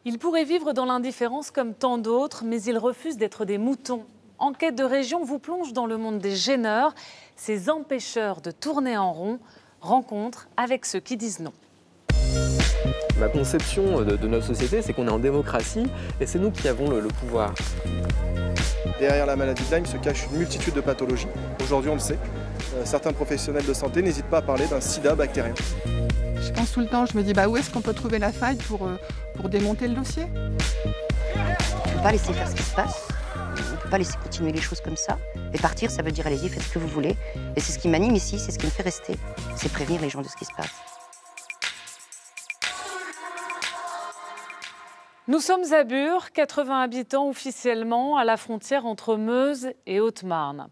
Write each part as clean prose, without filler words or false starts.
Ils pourraient vivre dans l'indifférence comme tant d'autres, mais ils refusent d'être des moutons. Enquête de région vous plonge dans le monde des gêneurs, ces empêcheurs de tourner en rond. Rencontre avec ceux qui disent non. Ma conception de notre société, c'est qu'on est en démocratie et c'est nous qui avons le pouvoir. Derrière la maladie de Lyme se cache une multitude de pathologies. Aujourd'hui, on le sait. Certains professionnels de santé n'hésitent pas à parler d'un sida bactérien. Je pense tout le temps, je me dis où est-ce qu'on peut trouver la faille pour démonter le dossier? On ne peut pas laisser faire ce qui se passe, on ne peut pas laisser continuer les choses comme ça. Et partir, ça veut dire allez-y, faites ce que vous voulez. Et c'est ce qui m'anime ici, c'est ce qui me fait rester, c'est prévenir les gens de ce qui se passe. Nous sommes à Bure, 80 habitants officiellement, à la frontière entre Meuse et Haute-Marne.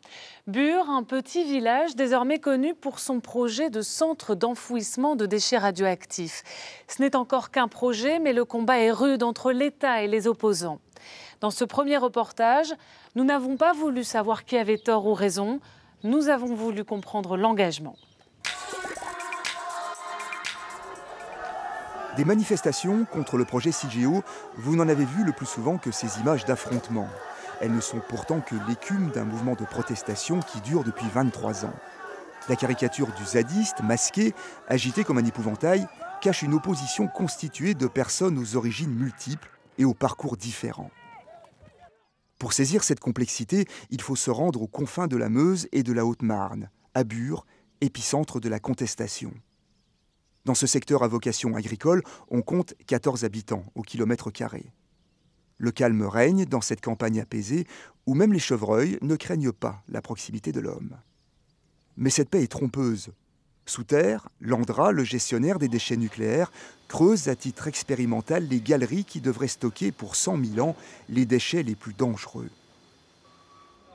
Bure, un petit village désormais connu pour son projet de centre d'enfouissement de déchets radioactifs. Ce n'est encore qu'un projet, mais le combat est rude entre l'État et les opposants. Dans ce premier reportage, nous n'avons pas voulu savoir qui avait tort ou raison, nous avons voulu comprendre l'engagement. Des manifestations contre le projet CIGEO, vous n'en avez vu le plus souvent que ces images d'affrontements. Elles ne sont pourtant que l'écume d'un mouvement de protestation qui dure depuis 23 ans. La caricature du zadiste, masqué, agité comme un épouvantail, cache une opposition constituée de personnes aux origines multiples et aux parcours différents. Pour saisir cette complexité, il faut se rendre aux confins de la Meuse et de la Haute-Marne, à Bure, épicentre de la contestation. Dans ce secteur à vocation agricole, on compte 14 habitants au kilomètre carré. Le calme règne dans cette campagne apaisée où même les chevreuils ne craignent pas la proximité de l'homme. Mais cette paix est trompeuse. Sous terre, l'Andra, le gestionnaire des déchets nucléaires, creuse à titre expérimental les galeries qui devraient stocker pour 100 000 ans les déchets les plus dangereux.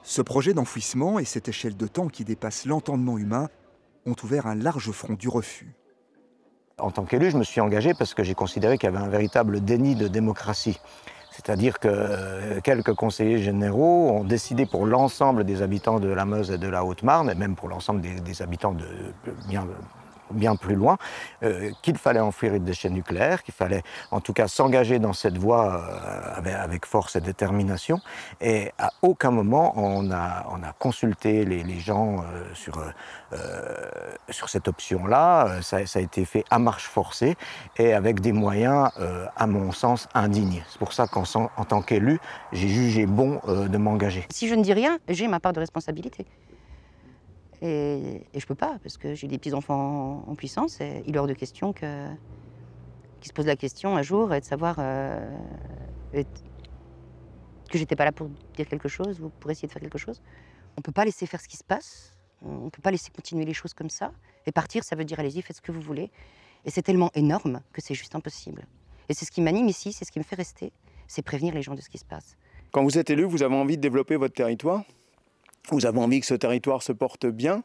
Ce projet d'enfouissement et cette échelle de temps qui dépasse l'entendement humain ont ouvert un large front du refus. En tant qu'élu, je me suis engagé parce que j'ai considéré qu'il y avait un véritable déni de démocratie. C'est-à-dire que quelques conseillers généraux ont décidé pour l'ensemble des habitants de la Meuse et de la Haute-Marne, et même pour l'ensemble des habitants de bien plus loin, qu'il fallait enfouir les déchets nucléaires, qu'il fallait en tout cas s'engager dans cette voie avec force et détermination. Et à aucun moment on a consulté les gens sur cette option-là. Ça a été fait à marche forcée et avec des moyens, à mon sens, indignes. C'est pour ça qu'en tant qu'élu, j'ai jugé bon de m'engager. Si je ne dis rien, j'ai ma part de responsabilité. Et je ne peux pas, parce que j'ai des petits-enfants en puissance, et il est hors de question qu'ils se posent la question un jour et de savoir que j'étais pas là pour dire quelque chose ou pour essayer de faire quelque chose. On ne peut pas laisser faire ce qui se passe, on ne peut pas laisser continuer les choses comme ça. Et partir, ça veut dire allez-y, faites ce que vous voulez. Et c'est tellement énorme que c'est juste impossible. Et c'est ce qui m'anime ici, c'est ce qui me fait rester, c'est prévenir les gens de ce qui se passe. Quand vous êtes élu, vous avez envie de développer votre territoire. Vous avez envie que ce territoire se porte bien,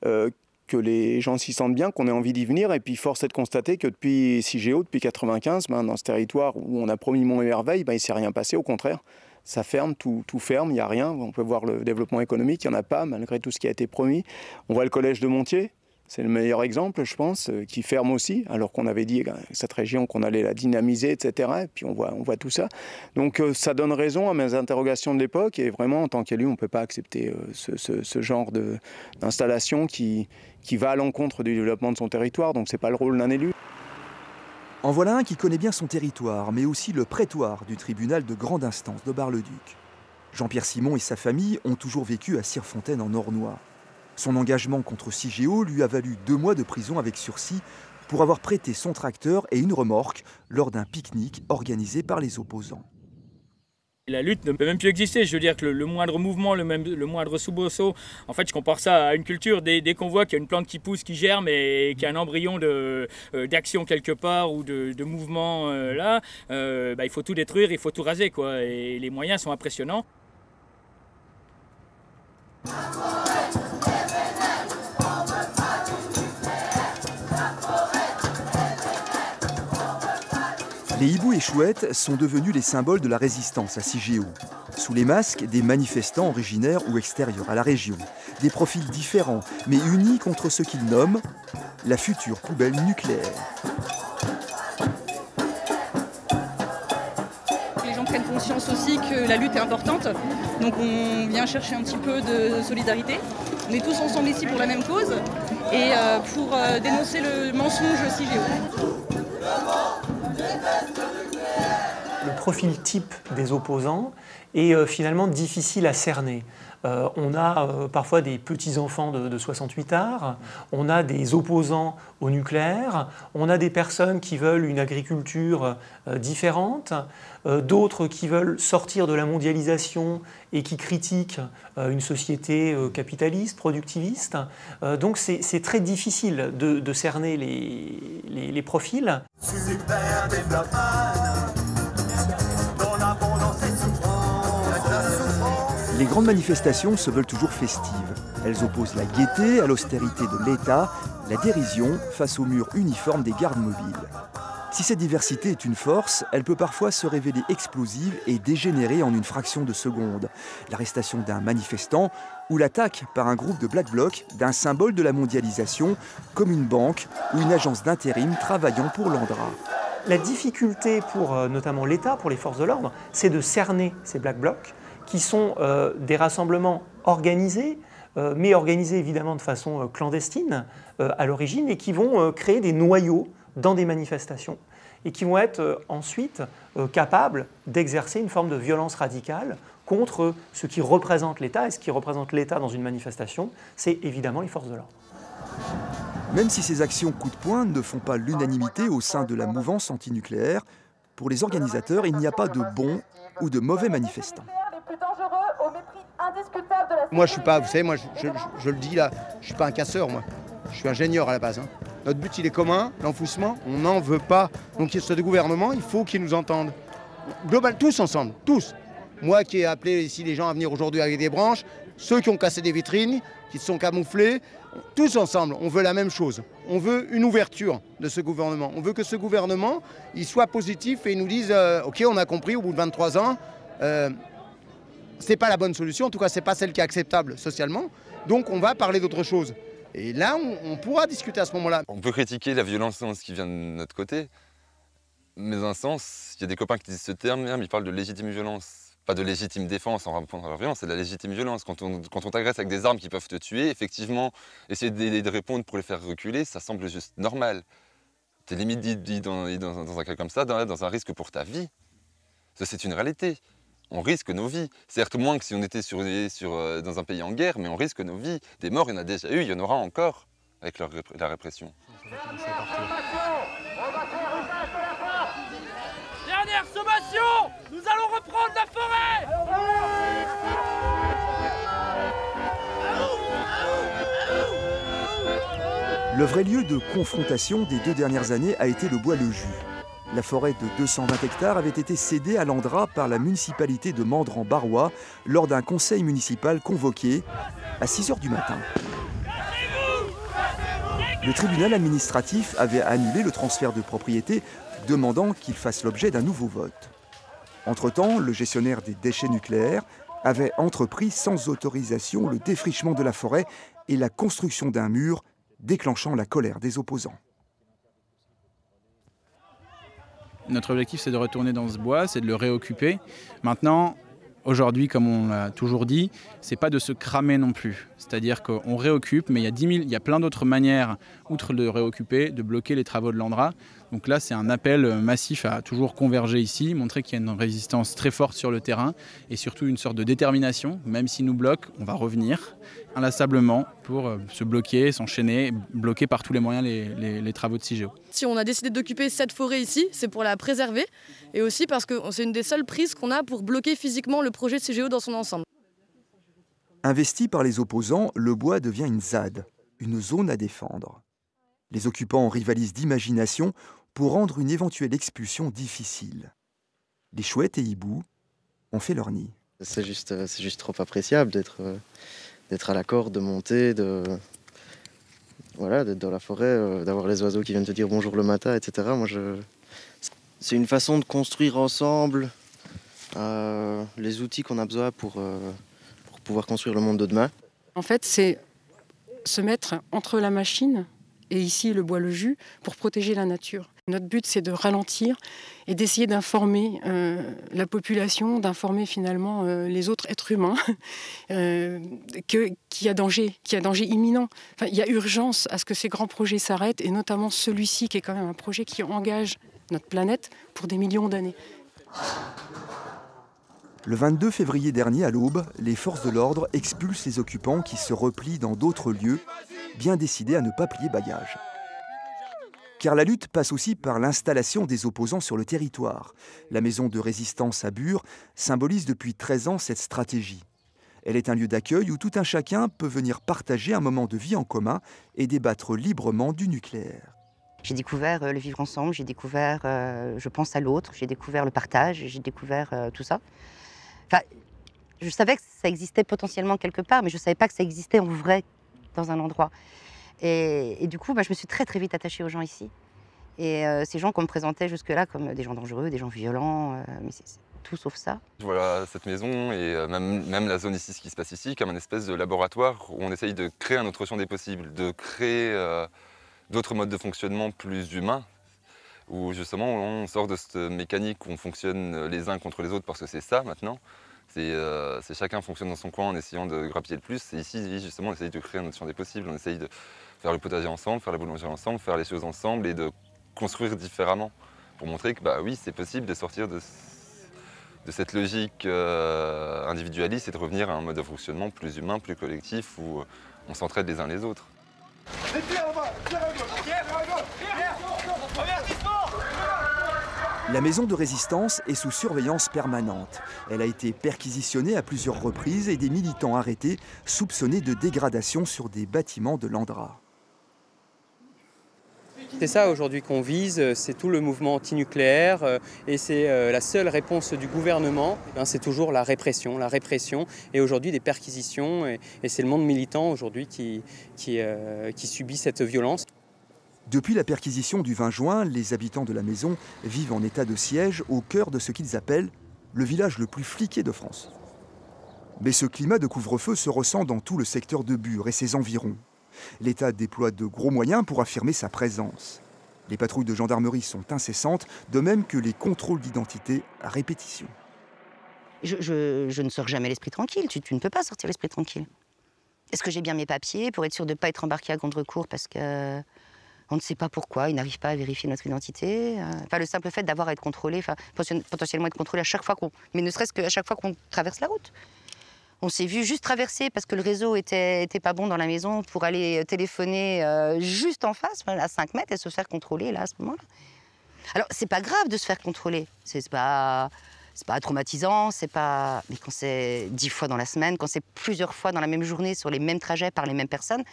que les gens s'y sentent bien, qu'on ait envie d'y venir. Et puis force est de constater que depuis CIGEO, depuis 1995, dans ce territoire où on a promis monts et merveilles, il ne s'est rien passé. Au contraire, ça ferme, tout ferme, il n'y a rien. On peut voir le développement économique, il n'y en a pas, malgré tout ce qui a été promis. On voit le collège de Montier. C'est le meilleur exemple, je pense, qui ferme aussi, alors qu'on avait dit cette région qu'on allait la dynamiser, etc. Et puis on voit tout ça. Donc ça donne raison à mes interrogations de l'époque. Et vraiment, en tant qu'élu, on ne peut pas accepter ce genre d'installation qui va à l'encontre du développement de son territoire. Donc ce n'est pas le rôle d'un élu. En voilà un qui connaît bien son territoire, mais aussi le prétoire du tribunal de grande instance de Bar-le-Duc. Jean-Pierre Simon et sa famille ont toujours vécu à Sirfontaine en Ornois. Son engagement contre CIGEO lui a valu 2 mois de prison avec sursis pour avoir prêté son tracteur et une remorque lors d'un pique-nique organisé par les opposants. La lutte ne peut même plus exister. Je veux dire que le moindre mouvement, le moindre soubresaut, en fait, je compare ça à une culture. Dès qu'on voit qu'il y a une plante qui pousse, qui germe et qu'il y a un embryon d'action quelque part ou de mouvement là, il faut tout détruire, il faut tout raser, quoi. Et les moyens sont impressionnants. Les hiboux et chouettes sont devenus les symboles de la résistance à CIGEO. Sous les masques, des manifestants originaires ou extérieurs à la région. Des profils différents, mais unis contre ce qu'ils nomment la future poubelle nucléaire. prennent conscience aussi que la lutte est importante. Donc on vient chercher un petit peu de solidarité. On est tous ensemble ici pour la même cause et pour dénoncer le mensonge CIGEO. Le profil type des opposants est finalement difficile à cerner. On a parfois des petits-enfants de 68 arts, on a des opposants au nucléaire, on a des personnes qui veulent une agriculture différente, d'autres qui veulent sortir de la mondialisation et qui critiquent une société capitaliste, productiviste. Donc c'est très difficile de cerner les profils. Super développement, dont l'abondance est souffrance. Les grandes manifestations se veulent toujours festives. Elles opposent la gaieté à l'austérité de l'État, la dérision face au mur uniforme des gardes mobiles. Si cette diversité est une force, elle peut parfois se révéler explosive et dégénérer en une fraction de seconde. L'arrestation d'un manifestant ou l'attaque par un groupe de Black Bloc d'un symbole de la mondialisation comme une banque ou une agence d'intérim travaillant pour l'Andra. La difficulté pour notamment l'État, pour les forces de l'ordre, c'est de cerner ces Black Blocs qui sont des rassemblements organisés, mais organisés évidemment de façon clandestine à l'origine et qui vont créer des noyaux dans des manifestations et qui vont être ensuite capables d'exercer une forme de violence radicale contre ce qui représente l'État. Et ce qui représente l'État dans une manifestation, c'est évidemment les forces de l'ordre. Même si ces actions coup de poing ne font pas l'unanimité au sein de la mouvance antinucléaire, pour les organisateurs, il n'y a pas de bons ou de mauvais manifestants. Moi, je suis pas, vous savez, moi, je le dis là, je suis pas un casseur, moi. Je suis ingénieur à la base. Hein. Notre but, il est commun, l'enfouissement, on n'en veut pas. Donc, ce gouvernement, il faut qu'ils nous entendent. Global, tous ensemble, tous. Moi qui ai appelé ici les gens à venir aujourd'hui avec des branches, ceux qui ont cassé des vitrines, qui se sont camouflés, tous ensemble, on veut la même chose. On veut une ouverture de ce gouvernement. On veut que ce gouvernement, il soit positif et il nous dise OK, on a compris au bout de 23 ans, c'est pas la bonne solution, en tout cas, c'est pas celle qui est acceptable socialement. Donc, on va parler d'autre chose. Et là, on pourra discuter à ce moment-là. On peut critiquer la violence qui vient de notre côté, mais dans un sens, il y a des copains qui disent ce terme, mais ils parlent de légitime violence. Pas de légitime défense en répondant à la violence, c'est de la légitime violence. Quand on t'agresse avec des armes qui peuvent te tuer, effectivement, essayer de répondre pour les faire reculer, ça semble juste normal. T'es limite dit dans un cas comme ça, dans un risque pour ta vie. Ça, c'est une réalité. On risque nos vies. Certes, moins que si on était dans un pays en guerre, mais on risque nos vies. Des morts, il y en a déjà eu, il y en aura encore avec la répression. Dernière sommation, nous allons reprendre la forêt. Le vrai lieu de confrontation des 2 dernières années a été le Bois-le-Jus. La forêt de 220 hectares avait été cédée à l'Andra par la municipalité de Mandran-Barrois lors d'un conseil municipal convoqué à 6 h du matin. Le tribunal administratif avait annulé le transfert de propriété, demandant qu'il fasse l'objet d'un nouveau vote. Entre-temps, le gestionnaire des déchets nucléaires avait entrepris sans autorisation le défrichement de la forêt et la construction d'un mur, déclenchant la colère des opposants. Notre objectif, c'est de retourner dans ce bois, c'est de le réoccuper. Maintenant, aujourd'hui, comme on l'a toujours dit, c'est pas de se cramer non plus. C'est-à-dire qu'on réoccupe, mais il y a plein d'autres manières, outre de réoccuper, de bloquer les travaux de l'Andra. Donc là, c'est un appel massif à toujours converger ici, montrer qu'il y a une résistance très forte sur le terrain et surtout une sorte de détermination. Même s'ils nous bloquent, on va revenir inlassablement pour se bloquer, s'enchaîner, bloquer par tous les moyens les travaux de CIGEO. Si on a décidé d'occuper cette forêt ici, c'est pour la préserver et aussi parce que c'est une des seules prises qu'on a pour bloquer physiquement le projet de CIGEO dans son ensemble. Investi par les opposants, le bois devient une ZAD, une zone à défendre. Les occupants rivalisent d'imagination pour rendre une éventuelle expulsion difficile. Les chouettes et hiboux ont fait leur nid. C'est juste trop appréciable d'être à la corde, de monter, d'être dans la forêt, d'avoir les oiseaux qui viennent te dire bonjour le matin, etc. C'est une façon de construire ensemble les outils qu'on a besoin pour pouvoir construire le monde de demain. En fait, c'est se mettre entre la machine et ici le bois-le-jus, pour protéger la nature. Notre but, c'est de ralentir et d'essayer d'informer la population, d'informer finalement les autres êtres humains qu'il y a danger imminent. Enfin, il y a urgence à ce que ces grands projets s'arrêtent, et notamment celui-ci qui est quand même un projet qui engage notre planète pour des millions d'années. Le 22 février dernier, à l'aube, les forces de l'ordre expulsent les occupants qui se replient dans d'autres lieux, bien décidés à ne pas plier bagage. Car la lutte passe aussi par l'installation des opposants sur le territoire. La maison de résistance à Bure symbolise depuis 13 ans cette stratégie. Elle est un lieu d'accueil où tout un chacun peut venir partager un moment de vie en commun et débattre librement du nucléaire. J'ai découvert le vivre ensemble, j'ai découvert je pense à l'autre, j'ai découvert le partage, j'ai découvert tout ça. Enfin, je savais que ça existait potentiellement quelque part, mais je ne savais pas que ça existait en vrai dans un endroit. Et du coup, je me suis très vite attachée aux gens ici. Et ces gens qu'on me présentait jusque-là comme des gens dangereux, des gens violents, mais c'est tout sauf ça. Voilà cette maison et même la zone ici, ce qui se passe ici, comme un espèce de laboratoire où on essaye de créer un autre champ des possibles, de créer d'autres modes de fonctionnement plus humains, où justement on sort de cette mécanique où on fonctionne les uns contre les autres parce que c'est ça maintenant. C'est chacun fonctionne dans son coin en essayant de grappiller le plus. Et ici, justement, on essaye de créer un autre champ des possibles. On essaye de faire le potager ensemble, faire la boulangerie ensemble, faire les choses ensemble et de construire différemment pour montrer que oui, c'est possible de sortir de cette logique individualiste et de revenir à un mode de fonctionnement plus humain, plus collectif où on s'entraide les uns les autres. La maison de résistance est sous surveillance permanente. Elle a été perquisitionnée à plusieurs reprises et des militants arrêtés soupçonnés de dégradation sur des bâtiments de l'Andra. C'est ça aujourd'hui qu'on vise, c'est tout le mouvement antinucléaire et c'est la seule réponse du gouvernement. C'est toujours la répression et aujourd'hui des perquisitions et c'est le monde militant aujourd'hui qui subit cette violence. Depuis la perquisition du 20 juin, les habitants de la maison vivent en état de siège au cœur de ce qu'ils appellent le village le plus fliqué de France. Mais ce climat de couvre-feu se ressent dans tout le secteur de Bure et ses environs. L'État déploie de gros moyens pour affirmer sa présence. Les patrouilles de gendarmerie sont incessantes, de même que les contrôles d'identité à répétition. Je ne sors jamais l'esprit tranquille, tu ne peux pas sortir l'esprit tranquille. Est-ce que j'ai bien mes papiers pour être sûr de ne pas être embarqué à contre-cours parce que... On ne sait pas pourquoi, ils n'arrivent pas à vérifier notre identité. Enfin, le simple fait d'avoir à être contrôlé, potentiellement être contrôlé à chaque fois mais ne serait-ce qu'à chaque fois qu'on traverse la route. On s'est vu juste traverser parce que le réseau était pas bon dans la maison pour aller téléphoner juste en face, à 5 mètres, et se faire contrôler là, à ce moment-là. Alors, c'est pas grave de se faire contrôler. C'est pas traumatisant, mais quand c'est 10 fois dans la semaine, quand c'est plusieurs fois dans la même journée, sur les mêmes trajets, par les mêmes personnes,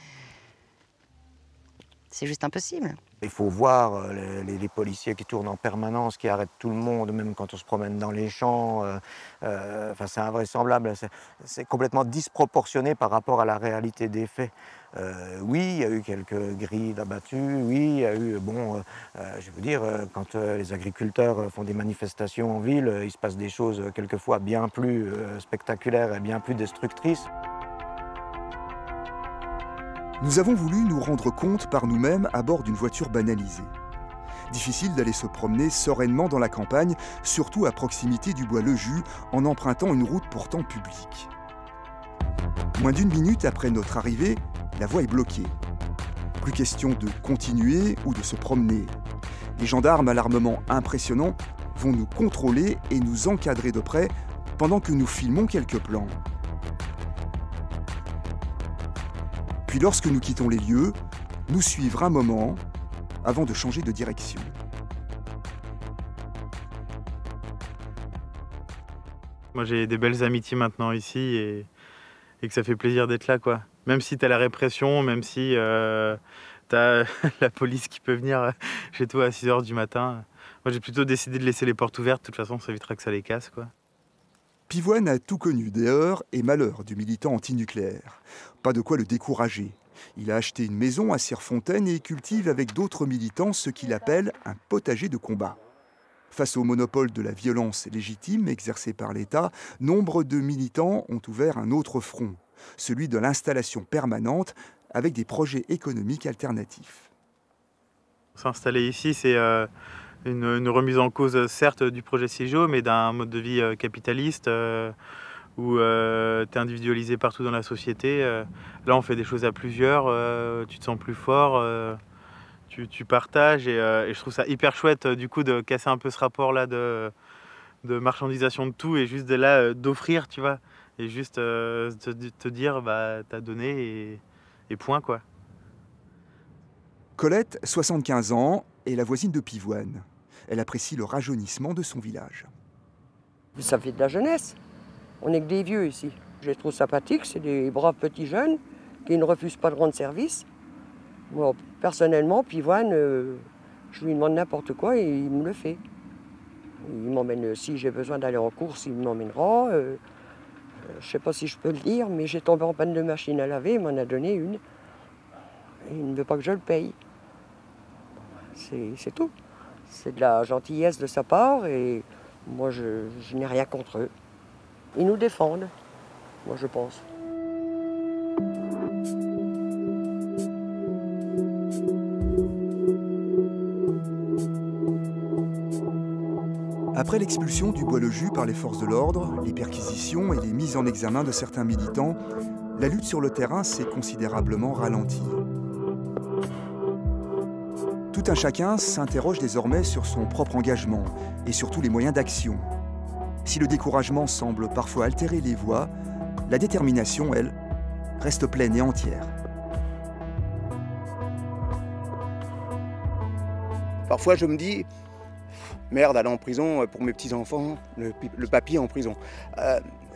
c'est juste impossible. Il faut voir les policiers qui tournent en permanence, qui arrêtent tout le monde, même quand on se promène dans les champs. C'est invraisemblable, c'est complètement disproportionné par rapport à la réalité des faits. Oui, il y a eu quelques grilles d'abattus, oui, il y a eu, je veux dire, quand les agriculteurs font des manifestations en ville, il se passe des choses quelquefois bien plus spectaculaires et bien plus destructrices. Nous avons voulu nous rendre compte par nous-mêmes à bord d'une voiture banalisée. Difficile d'aller se promener sereinement dans la campagne, surtout à proximité du bois-le-jus, en empruntant une route pourtant publique. Moins d'1 minute après notre arrivée, la voie est bloquée. Plus question de continuer ou de se promener. Les gendarmes à l'armement impressionnant vont nous contrôler et nous encadrer de près pendant que nous filmons quelques plans. Puis lorsque nous quittons les lieux, nous suivre un moment avant de changer de direction. Moi j'ai des belles amitiés maintenant ici et que ça fait plaisir d'être là, quoi. Même si t'as la répression, même si t'as la police qui peut venir chez toi à 6 h du matin. Moi j'ai plutôt décidé de laisser les portes ouvertes, de toute façon ça évitera que ça les casse, quoi. Pivoine a tout connu des heurts et malheurs du militant antinucléaire. Pas de quoi le décourager. Il a acheté une maison à Sierfontaine et cultive avec d'autres militants ce qu'il appelle un potager de combat. Face au monopole de la violence légitime exercée par l'État, nombre de militants ont ouvert un autre front, celui de l'installation permanente avec des projets économiques alternatifs. S'installer ici, c'est une remise en cause, certes, du projet CIGEO, mais d'un mode de vie capitaliste où tu es individualisé partout dans la société. Là, on fait des choses à plusieurs, tu te sens plus fort, tu partages et je trouve ça hyper chouette du coup de casser un peu ce rapport-là de marchandisation de tout et juste de là d'offrir, tu vois, et juste te dire bah t'as donné et point quoi. Colette, 75 ans, est la voisine de Pivoine. Elle apprécie le rajeunissement de son village. Ça fait de la jeunesse. On n'est que des vieux ici. Je les trouve sympathiques, c'est des braves petits jeunes qui ne refusent pas de rendre service. Moi, personnellement, Pivoine, je lui demande n'importe quoi et il me le fait. Il m'emmène, si j'ai besoin d'aller en course, il m'emmènera. Je ne sais pas si je peux le dire, mais j'ai tombé en panne de machine à laver, il m'en a donné une. Et il ne veut pas que je le paye. C'est tout. C'est de la gentillesse de sa part et moi, je n'ai rien contre eux. Ils nous défendent, moi je pense. Après l'expulsion du Bois-le-Jus par les forces de l'ordre, les perquisitions et les mises en examen de certains militants, la lutte sur le terrain s'est considérablement ralentie. Tout un chacun s'interroge désormais sur son propre engagement et sur tous les moyens d'action. Si le découragement semble parfois altérer les voix, la détermination, elle, reste pleine et entière. Parfois je me dis, merde, aller en prison pour mes petits-enfants, le papy en prison.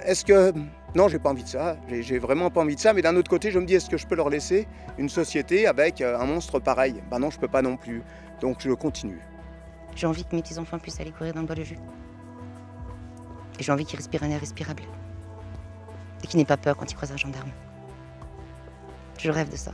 Est-ce que... Non, j'ai pas envie de ça, j'ai vraiment pas envie de ça, mais d'un autre côté, je me dis, est-ce que je peux leur laisser une société avec un monstre pareil? Ben non, je peux pas non plus, donc je continue. J'ai envie que mes petits-enfants puissent aller courir dans le Bois-le-Jus. Et j'ai envie qu'ils respirent un air respirable. Et qu'ils n'aient pas peur quand ils croisent un gendarme. Je rêve de ça.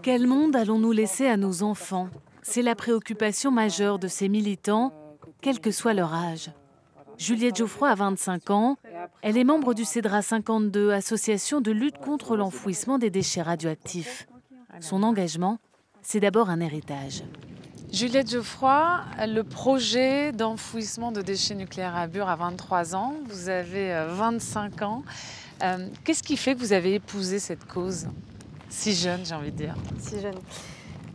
Quel monde allons-nous laisser à nos enfants? C'est la préoccupation majeure de ces militants, quel que soit leur âge. Juliette Geoffroy a 25 ans. Elle est membre du CEDRA 52, association de lutte contre l'enfouissement des déchets radioactifs. Son engagement, c'est d'abord un héritage. Juliette Geoffroy, le projet d'enfouissement de déchets nucléaires à Bure a 23 ans. Vous avez 25 ans. Qu'est-ce qui fait que vous avez épousé cette cause? Si jeune, j'ai envie de dire. Si jeune.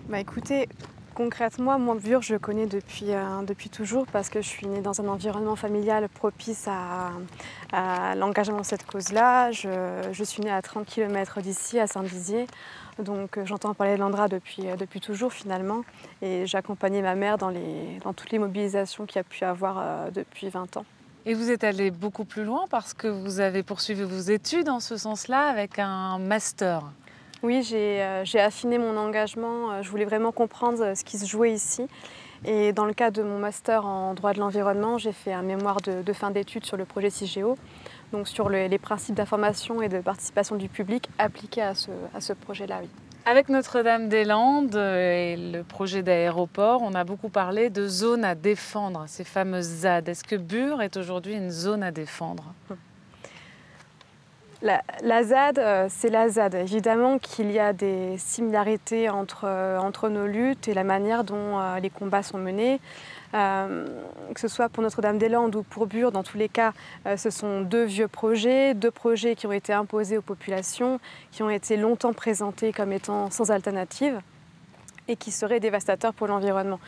Bah écoutez, concrètement, moi, Bure, je connais depuis toujours parce que je suis née dans un environnement familial propice à l'engagement de cette cause-là. Je suis née à 30 km d'ici, à Saint-Dizier. Donc j'entends parler de l'Andra depuis toujours finalement. Et j'accompagnais ma mère dans toutes les mobilisations qu'il y a pu avoir depuis 20 ans. Et vous êtes allée beaucoup plus loin parce que vous avez poursuivi vos études en ce sens-là avec un master. Oui, j'ai affiné mon engagement. Je voulais vraiment comprendre ce qui se jouait ici. Et dans le cadre de mon master en droit de l'environnement, j'ai fait un mémoire de fin d'études sur le projet CIGEO, donc sur les principes d'information et de participation du public appliqués à ce projet-là. Oui. Avec Notre-Dame-des-Landes et le projet d'aéroport, on a beaucoup parlé de zones à défendre, ces fameuses ZAD. Est-ce que Bure est aujourd'hui une zone à défendre ? La ZAD, c'est la ZAD. Évidemment qu'il y a des similarités entre nos luttes et la manière dont les combats sont menés. Que ce soit pour Notre-Dame-des-Landes ou pour Bure, dans tous les cas, ce sont deux vieux projets, qui ont été imposés aux populations, qui ont été longtemps présentés comme étant sans alternative et qui seraient dévastateurs pour l'environnement.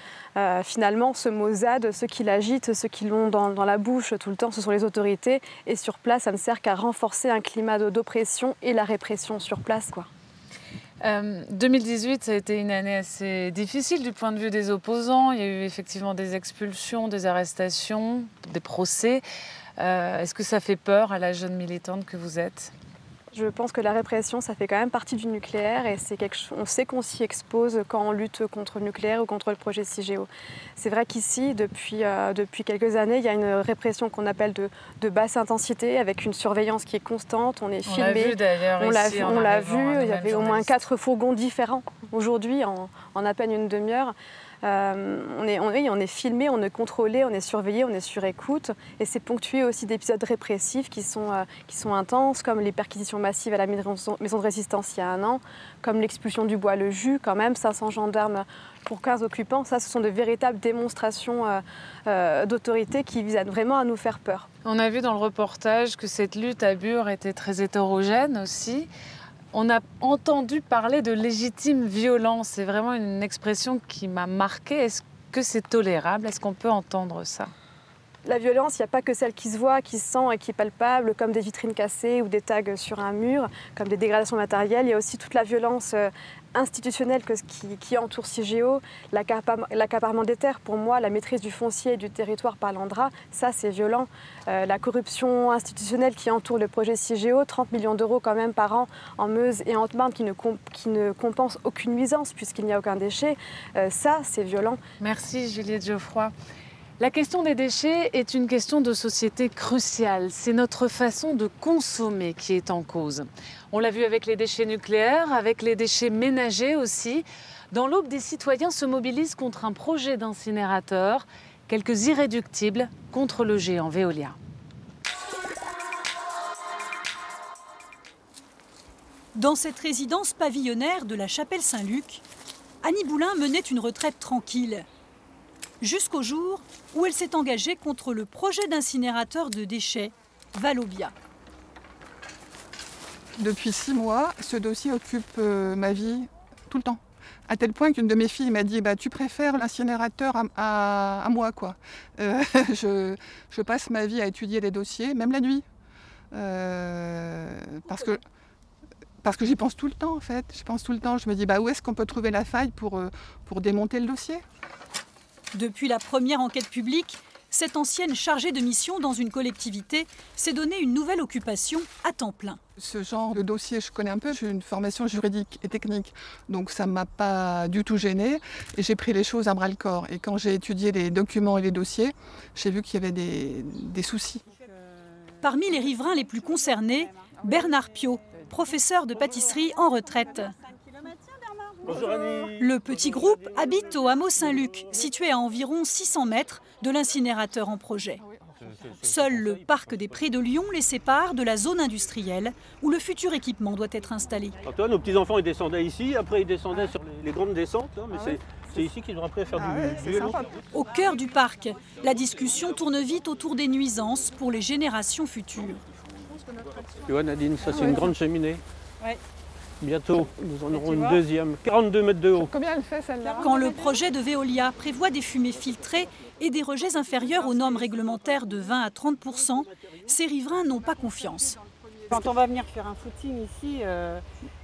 Finalement, ce mot ZAD, ceux qui l'agitent, ceux qui l'ont dans la bouche tout le temps, ce sont les autorités. Et sur place, ça ne sert qu'à renforcer un climat d'oppression et la répression sur place, quoi. 2018, ça a été une année assez difficile du point de vue des opposants. Il y a eu effectivement des expulsions, des arrestations, des procès. Est-ce que ça fait peur à la jeune militante que vous êtes ? Je pense que la répression, ça fait quand même partie du nucléaire et on sait qu'on s'y expose quand on lutte contre le nucléaire ou contre le projet CIGEO. C'est vrai qu'ici, depuis quelques années, il y a une répression qu'on appelle de basse intensité avec une surveillance qui est constante. On est filmé. On l'a vu d'ailleurs ici. On l'a vu, il y avait au moins 4 fourgons différents aujourd'hui en à peine une demi-heure. On est filmé, on est contrôlé, on est surveillé, on est sur écoute. Et c'est ponctué aussi d'épisodes répressifs qui sont intenses, comme les perquisitions massives à la maison de résistance il y a 1 an, comme l'expulsion du bois Le Jus, quand même, 500 gendarmes pour 15 occupants. Ça, ce sont de véritables démonstrations d'autorité qui visent vraiment à nous faire peur. On a vu dans le reportage que cette lutte à Bure était très hétérogène aussi. On a entendu parler de légitime violence. C'est vraiment une expression qui m'a marquée. Est-ce que c'est tolérable? Est-ce qu'on peut entendre ça? La violence, il n'y a pas que celle qui se voit, qui se sent et qui est palpable, comme des vitrines cassées ou des tags sur un mur, comme des dégradations matérielles. Il y a aussi toute la violence institutionnelle qui entoure CIGEO, l'accaparement des terres. Pour moi, la maîtrise du foncier et du territoire par l'ANDRA, ça c'est violent. La corruption institutionnelle qui entoure le projet CIGEO, 30 millions d'euros quand même par an en Meuse et en Haute-Marne qui ne compense aucune nuisance puisqu'il n'y a aucun déchet, ça c'est violent. Merci Juliette Geoffroy. La question des déchets est une question de société cruciale. C'est notre façon de consommer qui est en cause. On l'a vu avec les déchets nucléaires, avec les déchets ménagers aussi. Dans l'Aube, des citoyens se mobilisent contre un projet d'incinérateur, quelques irréductibles contre le géant Veolia. Dans cette résidence pavillonnaire de la Chapelle Saint-Luc, Annie Boulin menait une retraite tranquille. Jusqu'au jour où elle s'est engagée contre le projet d'incinérateur de déchets, Valobia. Depuis 6 mois, ce dossier occupe ma vie tout le temps. À tel point qu'une de mes filles m'a dit bah, « tu préfères l'incinérateur à moi, quoi. » Je passe ma vie à étudier les dossiers, même la nuit. Parce que j'y pense tout le temps, en fait. J'y pense tout le temps. Je me dis bah, où est-ce qu'on peut trouver la faille pour démonter le dossier? Depuis la première enquête publique, cette ancienne chargée de mission dans une collectivité s'est donnée une nouvelle occupation à temps plein. Ce genre de dossier, je connais un peu, j'ai une formation juridique et technique, donc ça ne m'a pas du tout gênée et j'ai pris les choses à bras-le-corps. Et quand j'ai étudié les documents et les dossiers, j'ai vu qu'il y avait des soucis. Parmi les riverains les plus concernés, Bernard Piot, professeur de pâtisserie en retraite. Le petit groupe habite au hameau Saint-Luc, situé à environ 600 mètres de l'incinérateur en projet. Seul le parc des Prés de Lyon les sépare de la zone industrielle où le futur équipement doit être installé. Toi, nos petits-enfants ils descendaient ici, après ils descendaient sur les grandes descentes, hein, mais c'est ici qu'ils vont après faire du vélo. Au cœur du parc, la discussion tourne vite autour des nuisances pour les générations futures. Tu vois Nadine, ça c'est une grande cheminée. Ouais. Bientôt, nous en aurons une deuxième, 42 mètres de haut. Combien elle fait celle-là? Quand le projet de Veolia prévoit des fumées filtrées et des rejets inférieurs aux normes réglementaires de 20 à 30%, ces riverains n'ont pas confiance. Quand on va venir faire un footing ici,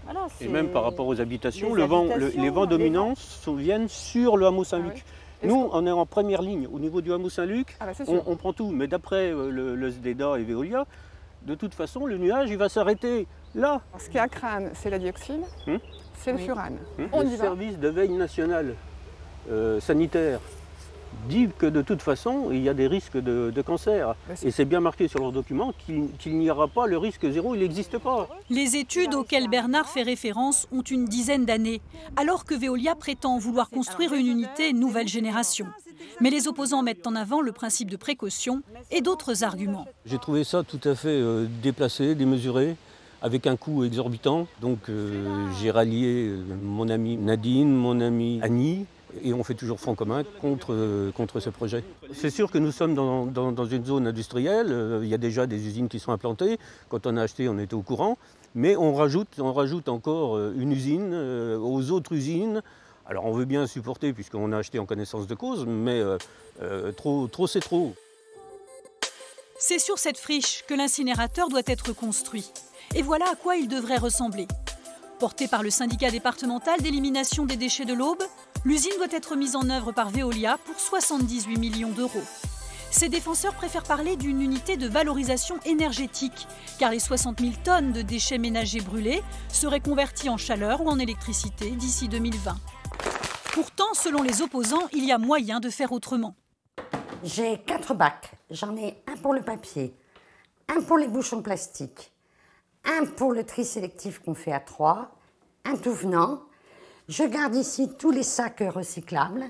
voilà, et même par rapport aux habitations, les vents dominants viennent sur le hameau Saint-Luc. Nous, on est en première ligne. Au niveau du hameau Saint-Luc, on prend tout. Mais d'après le SDEDA et Veolia, de toute façon, le nuage il va s'arrêter là. Ce qui est à craindre, c'est la dioxine, c'est le furane. Le service de veille nationale sanitaire dit que de toute façon, il y a des risques de cancer. Et c'est bien marqué sur leurs documents qu'il n'y aura pas le risque zéro, il n'existe pas. Les études auxquelles Bernard fait référence ont une dizaine d'années, alors que Veolia prétend vouloir construire une unité nouvelle génération. Mais les opposants mettent en avant le principe de précaution et d'autres arguments. J'ai trouvé ça tout à fait déplacé, démesuré, avec un coût exorbitant. Donc j'ai rallié mon amie Nadine, mon amie Annie, et on fait toujours front commun contre ce projet. C'est sûr que nous sommes dans une zone industrielle, il y a déjà des usines qui sont implantées. Quand on a acheté, on était au courant, mais on rajoute encore une usine aux autres usines. Alors on veut bien supporter puisqu'on a acheté en connaissance de cause, mais trop c'est trop. C'est sur cette friche que l'incinérateur doit être construit. Et voilà à quoi il devrait ressembler. Porté par le syndicat départemental d'élimination des déchets de l'Aube, l'usine doit être mise en œuvre par Veolia pour 78 millions d'euros. Ses défenseurs préfèrent parler d'une unité de valorisation énergétique, car les 60 000 tonnes de déchets ménagers brûlés seraient convertis en chaleur ou en électricité d'ici 2020. Pourtant, selon les opposants, il y a moyen de faire autrement. J'ai 4 bacs. J'en ai un pour le papier, un pour les bouchons plastiques, un pour le tri sélectif qu'on fait à 3, un tout venant. Je garde ici tous les sacs recyclables,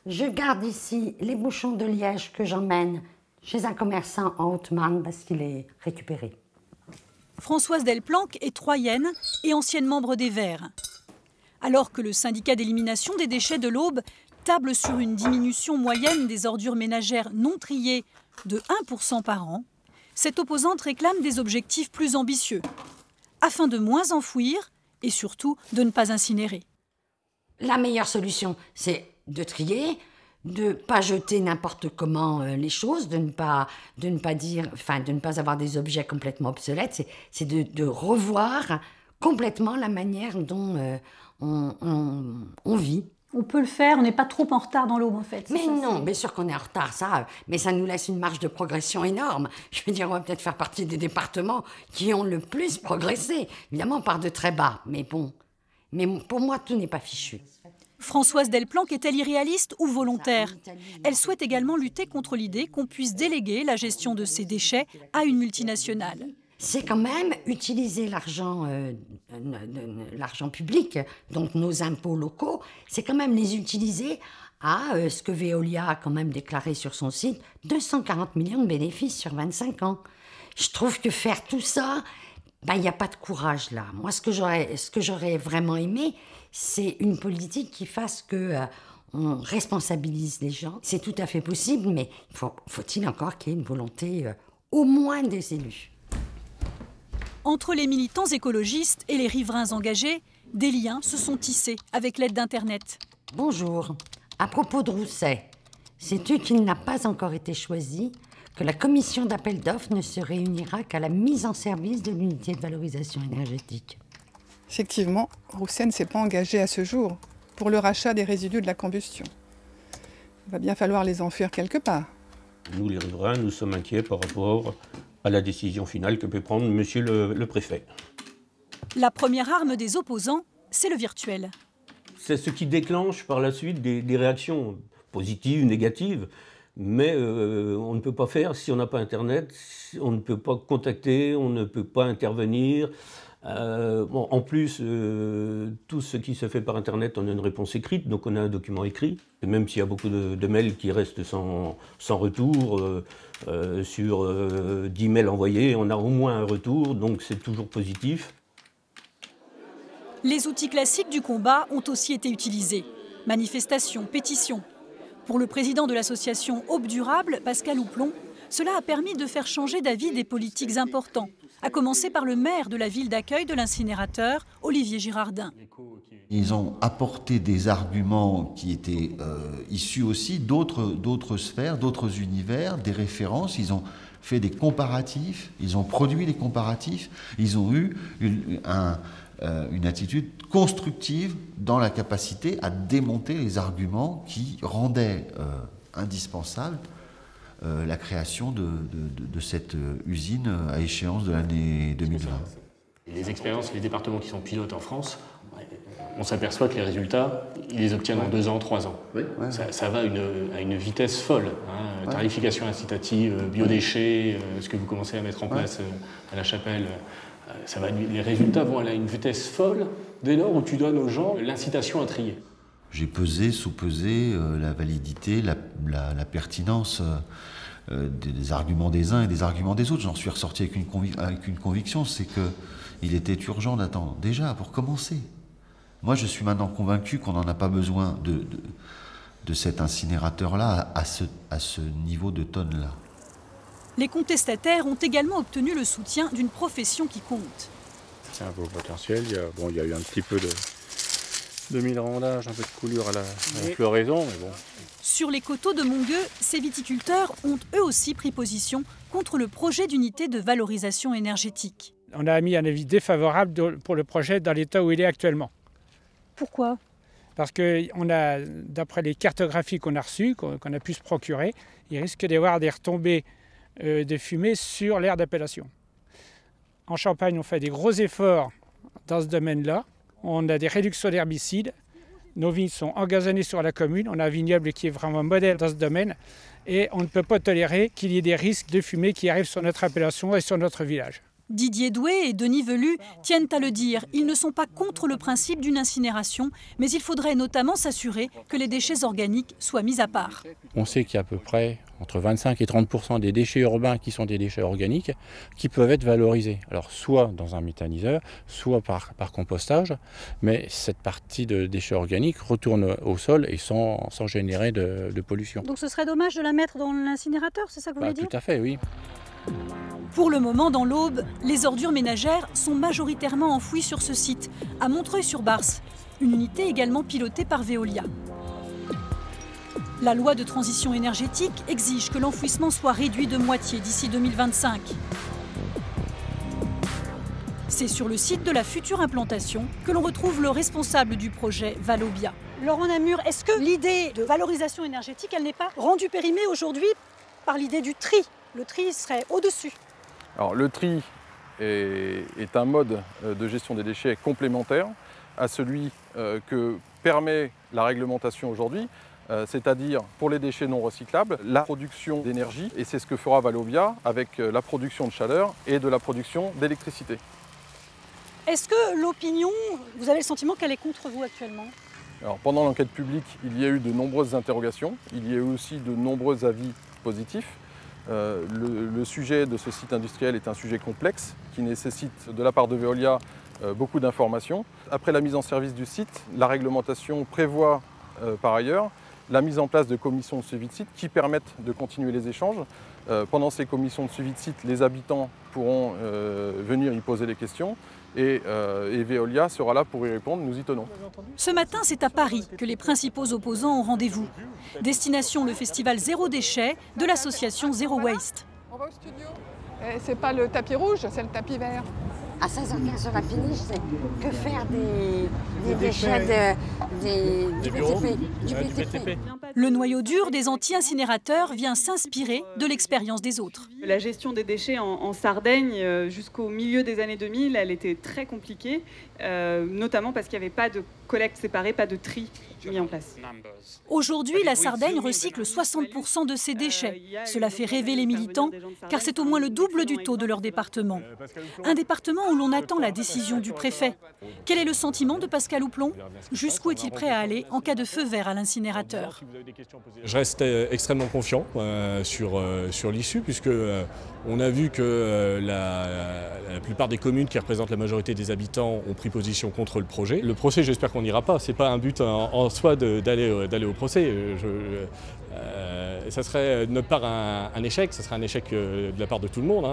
Je garde ici les bouchons de liège que j'emmène chez un commerçant en Haute-Marne parce qu'il est récupéré. Françoise Delplanque est troyenne et ancienne membre des Verts. Alors que le syndicat d'élimination des déchets de l'Aube table sur une diminution moyenne des ordures ménagères non triées de 1% par an, cette opposante réclame des objectifs plus ambitieux, afin de moins enfouir et surtout de ne pas incinérer. La meilleure solution, c'est de trier, de ne pas jeter n'importe comment les choses, de ne pas avoir des objets complètement obsolètes, c'est de revoir complètement la manière dont on vit. On peut le faire, on n'est pas trop en retard dans l'Aube en fait. Mais non, bien sûr qu'on est en retard, ça, mais ça nous laisse une marge de progression énorme. Je veux dire, on va peut-être faire partie des départements qui ont le plus progressé. Évidemment, on part de très bas, mais bon. Mais pour moi, tout n'est pas fichu. Françoise Delplanque est-elle irréaliste ou volontaire? Elle souhaite également lutter contre l'idée qu'on puisse déléguer la gestion de ces déchets à une multinationale. C'est quand même utiliser l'argent public, donc nos impôts locaux, c'est quand même les utiliser à ce que Veolia a quand même déclaré sur son site, 240 millions de bénéfices sur 25 ans. Je trouve que faire tout ça, il n'y a pas de courage là. Moi, ce que j'aurais vraiment aimé, c'est une politique qui fasse on responsabilise les gens. C'est tout à fait possible, mais faut-il encore qu'il y ait une volonté au moins des élus. Entre les militants écologistes et les riverains engagés, des liens se sont tissés avec l'aide d'Internet. Bonjour. À propos de Rousset, sais-tu qu'il n'a pas encore été choisi, que la commission d'appel d'offres ne se réunira qu'à la mise en service de l'unité de valorisation énergétique? Effectivement, Rousset ne s'est pas engagé à ce jour pour le rachat des résidus de la combustion. Il va bien falloir les enfuir quelque part. Nous, les riverains, nous sommes inquiets par rapport à la décision finale que peut prendre monsieur le préfet. La première arme des opposants, c'est le virtuel. C'est ce qui déclenche par la suite des réactions positives, négatives, mais on ne peut pas faire si on n'a pas Internet, on ne peut pas contacter, on ne peut pas intervenir. En plus, tout ce qui se fait par Internet, on a une réponse écrite, donc on a un document écrit. Et même s'il y a beaucoup de mails qui restent sans retour, sur 10 mails envoyés, on a au moins un retour, donc c'est toujours positif. Les outils classiques du combat ont aussi été utilisés. Manifestations, pétitions. Pour le président de l'association Aube Durable, Pascal Houplon, cela a permis de faire changer d'avis des politiques importants, à commencer par le maire de la ville d'accueil de l'incinérateur, Olivier Girardin. Ils ont apporté des arguments qui étaient issus aussi d'autres sphères, d'autres univers, des références. Ils ont fait des comparatifs, ils ont produit des comparatifs, ils ont eu une attitude constructive dans la capacité à démonter les arguments qui rendaient indispensable la création de cette usine à échéance de l'année 2020. Les expériences, les départements qui sont pilotes en France, on s'aperçoit que les résultats, ils les obtiennent en 2 ans, 3 ans. Oui. Ça va à une vitesse folle. Hein. Tarification incitative, biodéchets, ce que vous commencez à mettre en place à La Chapelle, les résultats vont à une vitesse folle dès lors où tu donnes aux gens l'incitation à trier. J'ai pesé, sous-pesé la validité, la pertinence des arguments des uns et des arguments des autres. J'en suis ressorti avec une conviction, c'est qu'il était urgent d'attendre. Déjà, pour commencer. Moi, je suis maintenant convaincu qu'on n'en a pas besoin de cet incinérateur-là à ce niveau de tonnes-là. Les contestataires ont également obtenu le soutien d'une profession qui compte. C'est un beau potentiel. Il y a eu un petit peu de milrandage, un peu de coulure à la floraison, mais bon. Sur les coteaux de Montgueux, ces viticulteurs ont eux aussi pris position contre le projet d'unité de valorisation énergétique. On a mis un avis défavorable pour le projet dans l'état où il est actuellement. Pourquoi ? Parce que d'après les cartographies qu'on a reçues, qu'on a pu se procurer, il risque d'y avoir des retombées de fumée sur l'aire d'appellation. En Champagne, on fait des gros efforts dans ce domaine-là. On a des réductions d'herbicides. Nos vignes sont engazonnées sur la commune. On a un vignoble qui est vraiment modèle dans ce domaine. Et on ne peut pas tolérer qu'il y ait des risques de fumée qui arrivent sur notre appellation et sur notre village. Didier Doué et Denis Velu tiennent à le dire. Ils ne sont pas contre le principe d'une incinération, mais il faudrait notamment s'assurer que les déchets organiques soient mis à part. On sait qu'il y a à peu près entre 25 et 30% des déchets urbains qui sont des déchets organiques qui peuvent être valorisés. Alors soit dans un méthaniseur, soit par compostage, mais cette partie de déchets organiques retourne au sol et sans générer de pollution. Donc ce serait dommage de la mettre dans l'incinérateur, c'est ça que vous voulez dire? Tout à fait, oui. Pour le moment, dans l'Aube, les ordures ménagères sont majoritairement enfouies sur ce site, à Montreuil-sur-Barse, une unité également pilotée par Veolia. La loi de transition énergétique exige que l'enfouissement soit réduit de moitié d'ici 2025. C'est sur le site de la future implantation que l'on retrouve le responsable du projet, Valobia. Laurent Namur, est-ce que l'idée de valorisation énergétique, elle n'est pas rendue périmée aujourd'hui par l'idée du tri? Le tri serait au-dessus. Alors, le tri est un mode de gestion des déchets complémentaire à celui que permet la réglementation aujourd'hui, c'est-à-dire pour les déchets non recyclables, la production d'énergie, et c'est ce que fera Valobia avec la production de chaleur et de la production d'électricité. Est-ce que l'opinion, vous avez le sentiment qu'elle est contre vous actuellement? Alors, pendant l'enquête publique, il y a eu de nombreuses interrogations, il y a eu aussi de nombreux avis positifs. Le sujet de ce site industriel est un sujet complexe qui nécessite de la part de Veolia beaucoup d'informations. Après la mise en service du site, la réglementation prévoit par ailleurs la mise en place de commissions de suivi de site qui permettent de continuer les échanges. Pendant ces commissions de suivi de site, les habitants pourront venir y poser des questions et Veolia sera là pour y répondre, nous y tenons. Ce matin, c'est à Paris que les principaux opposants ont rendez-vous. Destination le festival Zéro Déchet de l'association Zero Waste. On va au studio. C'est pas le tapis rouge, c'est le tapis vert. À 16h15 sur la péniche, c'est que faire des déchets du BTP. Le noyau dur des anti-incinérateurs vient s'inspirer de l'expérience des autres. La gestion des déchets en Sardaigne jusqu'au milieu des années 2000, elle était très compliquée, notamment parce qu'il n'y avait pas de collecte séparée, pas de tri mis en place. Aujourd'hui, la Sardaigne recycle 60% de ses déchets. Cela fait rêver les militants, car c'est au moins le double du taux de leur département. Un département où l'on attend la décision du préfet. Quel est le sentiment de Pascal Houplon? Jusqu'où est-il prêt à aller en cas de feu vert à l'incinérateur? Je reste extrêmement confiant sur l'issue, puisque on a vu que la plupart des communes qui représentent la majorité des habitants ont pris position contre le projet. Le procès, j'espère qu'on n'ira pas. Ce n'est pas un but en soi d'aller au procès. Ça serait de notre part un échec, ça serait un échec de la part de tout le monde,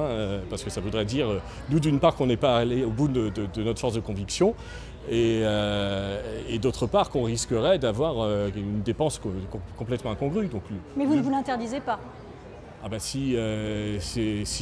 parce que ça voudrait dire, nous d'une part, qu'on n'est pas allé au bout de notre force de conviction, et d'autre part qu'on risquerait d'avoir une dépense complètement incongrue. Donc, mais vous ne vous l'interdisez pas? Ah bah si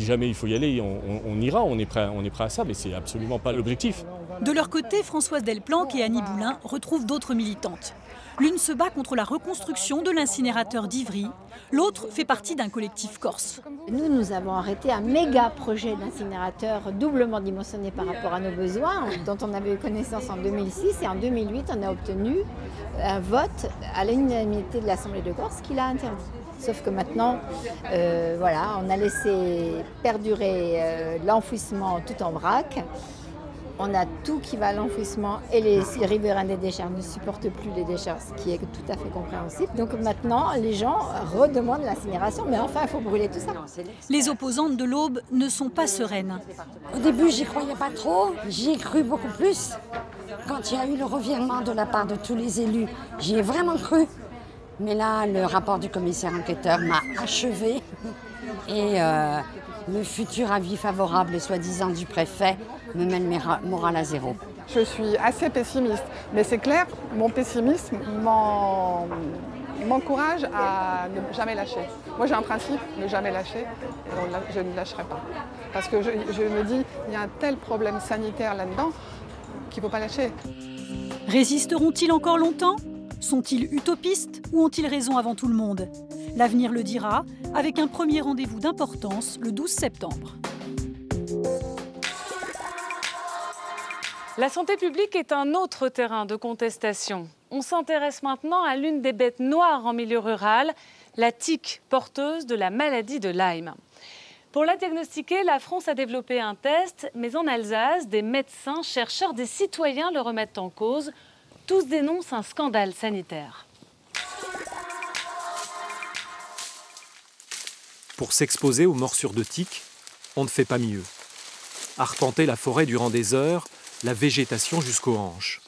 jamais il faut y aller, on ira, on est prêt à ça, mais c'est absolument pas l'objectif. De leur côté, Françoise Delplanque et Annie Boulin retrouvent d'autres militantes. L'une se bat contre la reconstruction de l'incinérateur d'Ivry, l'autre fait partie d'un collectif corse. Nous avons arrêté un méga projet d'incinérateur doublement dimensionné par rapport à nos besoins, dont on avait eu connaissance en 2006, et en 2008 on a obtenu un vote à l'unanimité de l'Assemblée de Corse qui l'a interdit. Sauf que maintenant, voilà, on a laissé perdurer l'enfouissement tout en vrac. On a tout qui va à l'enfouissement et les riverains des déchets ne supportent plus les déchets, ce qui est tout à fait compréhensible. Donc maintenant, les gens redemandent l'incinération, mais enfin, il faut brûler tout ça. Les opposantes de l'Aube ne sont pas sereines. Au début, j'y croyais pas trop, j'y ai cru beaucoup plus. Quand il y a eu le revirement de la part de tous les élus, j'y ai vraiment cru. Mais là, le rapport du commissaire enquêteur m'a achevé et le futur avis favorable, soi-disant, du préfet me met le moral à zéro. Je suis assez pessimiste, mais c'est clair, mon pessimisme m'encourage à ne jamais lâcher. Moi j'ai un principe, ne jamais lâcher, et je ne lâcherai pas. Parce que je me dis, il y a un tel problème sanitaire là-dedans qu'il ne faut pas lâcher. Résisteront-ils encore longtemps ? Sont-ils utopistes ou ont-ils raison avant tout le monde? L'avenir le dira, avec un premier rendez-vous d'importance le 12 septembre. La santé publique est un autre terrain de contestation. On s'intéresse maintenant à l'une des bêtes noires en milieu rural, la tique porteuse de la maladie de Lyme. Pour la diagnostiquer, la France a développé un test, mais en Alsace, des médecins, chercheurs, des citoyens le remettent en cause. Tous dénoncent un scandale sanitaire. Pour s'exposer aux morsures de tiques, on ne fait pas mieux. Arpenter la forêt durant des heures, la végétation jusqu'aux hanches.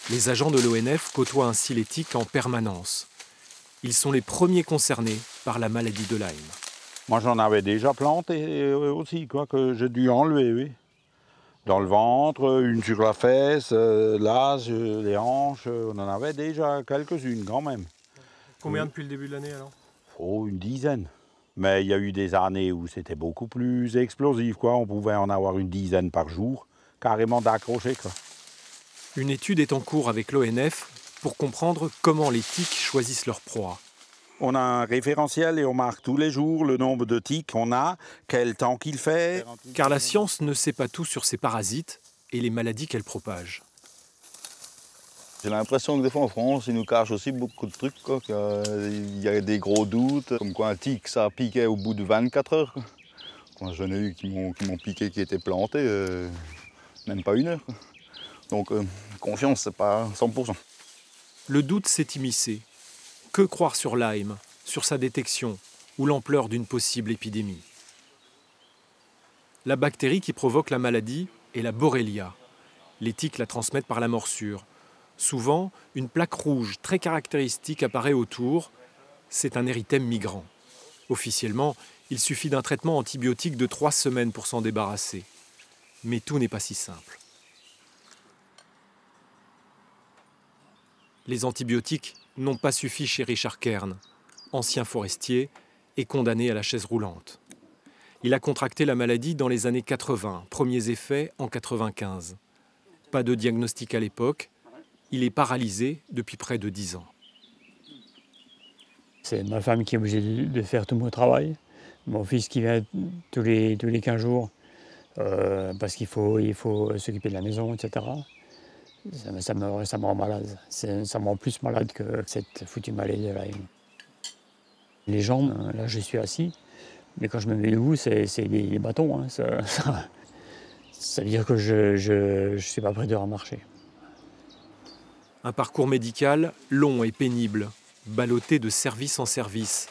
Les agents de l'ONF côtoient ainsi les tiques en permanence. Ils sont les premiers concernés par la maladie de Lyme. Moi, j'en avais déjà planté aussi, quoi, que j'ai dû enlever, oui. Dans le ventre, une sur la fesse, là, les hanches, on en avait déjà quelques-unes quand même. Combien depuis le début de l'année alors? Oh, une dizaine. Mais il y a eu des années où c'était beaucoup plus explosif, quoi. On pouvait en avoir une dizaine par jour, carrément d'accrocher, quoi. Une étude est en cours avec l'ONF pour comprendre comment les tiques choisissent leur proie. On a un référentiel et on marque tous les jours le nombre de tiques qu'on a, quel temps qu'il fait. Car la science ne sait pas tout sur ces parasites et les maladies qu'elles propagent. J'ai l'impression que des fois en France, ils nous cachent aussi beaucoup de trucs. Quoi. Il y a des gros doutes, comme quoi un tique, ça piquait au bout de 24 heures. Quoi. Moi, j'en ai eu qui m'ont piqué, qui étaient plantés, même pas une heure. Quoi. Donc, confiance, c'est pas 100%. Le doute s'est immiscé. Que croire sur Lyme, sur sa détection ou l'ampleur d'une possible épidémie? La bactérie qui provoque la maladie est la Borrelia. Les tiques la transmettent par la morsure. Souvent, une plaque rouge très caractéristique apparaît autour. C'est un érythème migrant. Officiellement, il suffit d'un traitement antibiotique de 3 semaines pour s'en débarrasser. Mais tout n'est pas si simple. Les antibiotiques n'ont pas suffi chez Richard Kern, ancien forestier et condamné à la chaise roulante. Il a contracté la maladie dans les années 80, premiers effets en 95. Pas de diagnostic à l'époque, il est paralysé depuis près de 10 ans. C'est ma femme qui est obligée de faire tout mon travail, mon fils qui vient tous les 15 jours parce qu'il faut s'occuper de la maison, etc. Ça me rend malade. Ça me rend plus malade que cette foutue maladie de Lyme. Les jambes, là je suis assis, mais quand je me mets debout, c'est des bâtons. Hein. Ça veut dire que je suis pas prêt de remarcher. Un parcours médical long et pénible, ballotté de service en service,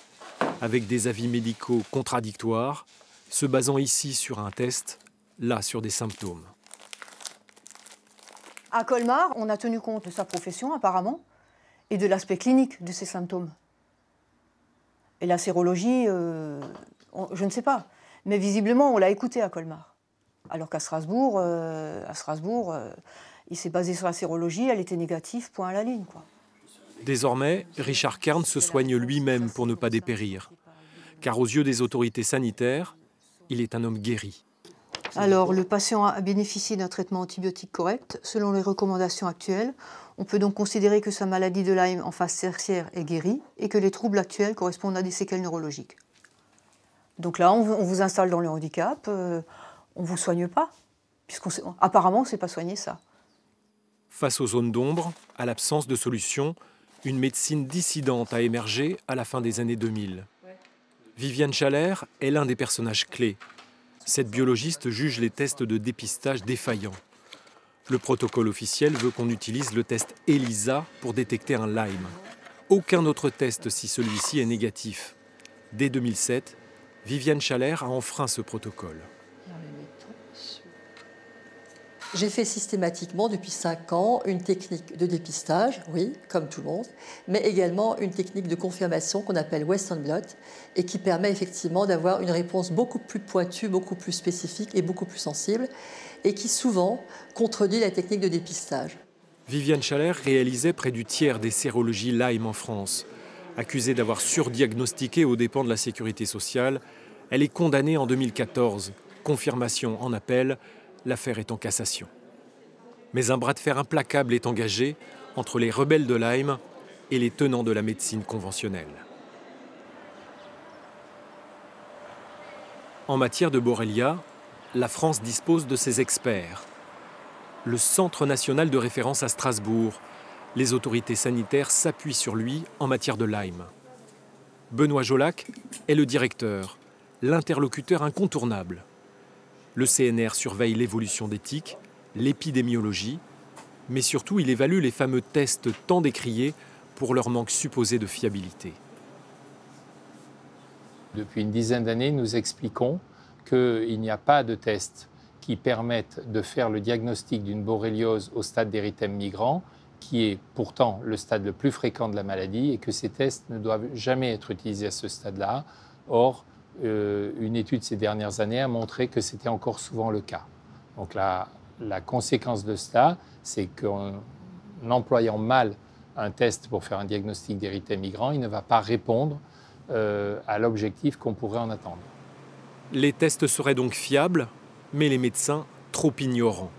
avec des avis médicaux contradictoires, se basant ici sur un test, là sur des symptômes. À Colmar, on a tenu compte de sa profession, apparemment, et de l'aspect clinique de ses symptômes. Et la sérologie, je ne sais pas. Mais visiblement, on l'a écouté à Colmar. Alors qu'à Strasbourg, il s'est basé sur la sérologie, elle était négative, point à la ligne, quoi. Désormais, Richard Kern se soigne lui-même pour ne pas dépérir. Car aux yeux des autorités sanitaires, il est un homme guéri. Alors, le patient a bénéficié d'un traitement antibiotique correct. Selon les recommandations actuelles, on peut donc considérer que sa maladie de Lyme en phase tertiaire est guérie et que les troubles actuels correspondent à des séquelles neurologiques. Donc là, on vous installe dans le handicap, on ne vous soigne pas, puisqu'apparemment, on ne sait pas soigner ça. Face aux zones d'ombre, à l'absence de solution, une médecine dissidente a émergé à la fin des années 2000. Viviane Chalère est l'un des personnages clés. Cette biologiste juge les tests de dépistage défaillants. Le protocole officiel veut qu'on utilise le test ELISA pour détecter un Lyme. Aucun autre test si celui-ci est négatif. Dès 2007, Viviane Chalère a enfreint ce protocole. J'ai fait systématiquement depuis 5 ans une technique de dépistage, oui, comme tout le monde, mais également une technique de confirmation qu'on appelle Western blot et qui permet effectivement d'avoir une réponse beaucoup plus pointue, beaucoup plus spécifique et beaucoup plus sensible et qui souvent contredit la technique de dépistage. Viviane Chalère réalisait près du tiers des sérologies Lyme en France. Accusée d'avoir surdiagnostiqué aux dépens de la sécurité sociale, elle est condamnée en 2014. Confirmation en appel. L'affaire est en cassation. Mais un bras de fer implacable est engagé entre les rebelles de Lyme et les tenants de la médecine conventionnelle. En matière de Borrelia, la France dispose de ses experts. Le Centre national de référence à Strasbourg. Les autorités sanitaires s'appuient sur lui en matière de Lyme. Benoît Jolac est le directeur. l'interlocuteur incontournable. Le CNR surveille l'évolution des tiques, l'épidémiologie, mais surtout il évalue les fameux tests tant décriés pour leur manque supposé de fiabilité. Depuis une dizaine d'années, nous expliquons qu'il n'y a pas de tests qui permettent de faire le diagnostic d'une borréliose au stade d'érythème migrant, qui est pourtant le stade le plus fréquent de la maladie, et que ces tests ne doivent jamais être utilisés à ce stade-là. Or, une étude ces dernières années a montré que c'était encore souvent le cas. Donc la conséquence de cela, c'est qu'en employant mal un test pour faire un diagnostic d'érythème migrant, il ne va pas répondre à l'objectif qu'on pourrait en attendre. Les tests seraient donc fiables, mais les médecins trop ignorants.